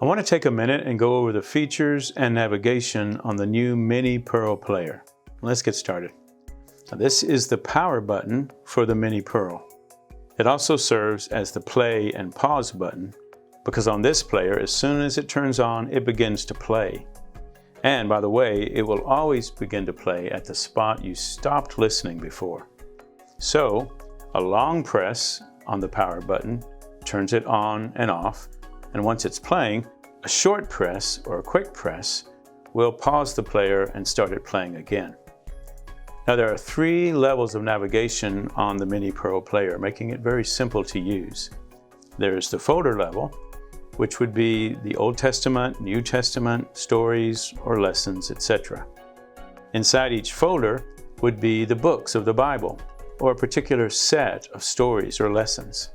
I want to take a minute and go over the features and navigation on the new Mini Pearl player. Let's get started. Now, this is the power button for the Mini Pearl. It also serves as the play and pause button because on this player, as soon as it turns on, it begins to play. And by the way, it will always begin to play at the spot you stopped listening before. So, a long press on the power button turns it on and off, and once it's playing, a short press or a quick press will pause the player and start it playing again. Now there are 3 levels of navigation on the Mini Pearl player, making it very simple to use. There's the folder level, which would be the Old Testament, New Testament, stories or lessons, etc. Inside each folder would be the books of the Bible, or a particular set of stories or lessons.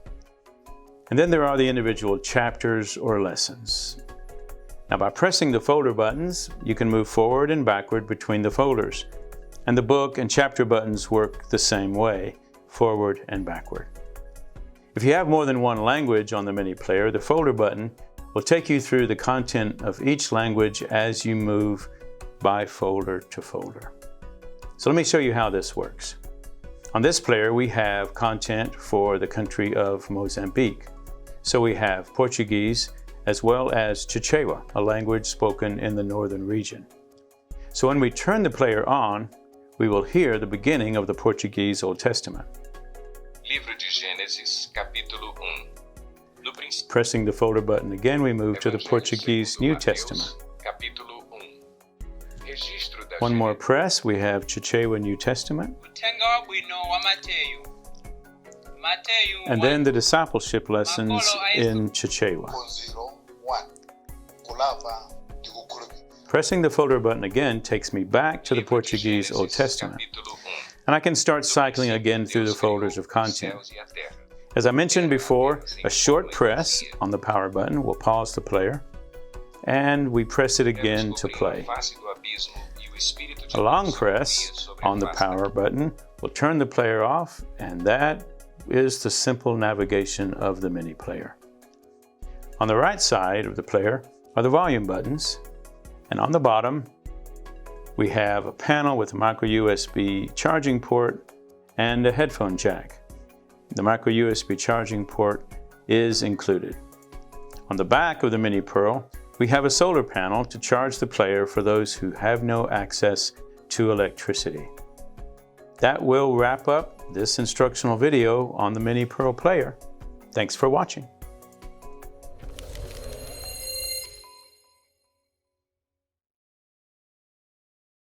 And then there are the individual chapters or lessons. Now by pressing the folder buttons, you can move forward and backward between the folders. And the book and chapter buttons work the same way, forward and backward. If you have more than one language on the Mini Player, the folder button will take you through the content of each language as you move by folder to folder. So let me show you how this works. On this player, we have content for the country of Mozambique. So we have Portuguese as well as Chichewa, a language spoken in the northern region. So when we turn the player on, we will hear the beginning of the Portuguese Old Testament. Livro de Gênesis, capítulo 1. Pressing the folder button again, we move to the Portuguese New Testament. Capítulo 1. Registro da One more press, we have Chichewa New Testament. And then the discipleship lessons in Chichewa. Pressing the folder button again takes me back to the Portuguese Old Testament. And I can start cycling again through the folders of content. As I mentioned before, a short press on the power button will pause the player, and we press it again to play. A long press on the power button will turn the player off, and that is the simple navigation of the Mini Player. On the right side of the player are the volume buttons, and on the bottom we have a panel with a micro USB charging port and a headphone jack. The micro USB charging port is included. On the back of the Mini Pearl, we have a solar panel to charge the player for those who have no access to electricity. That will wrap up this instructional video on the Mini Pearl player. Thanks for watching.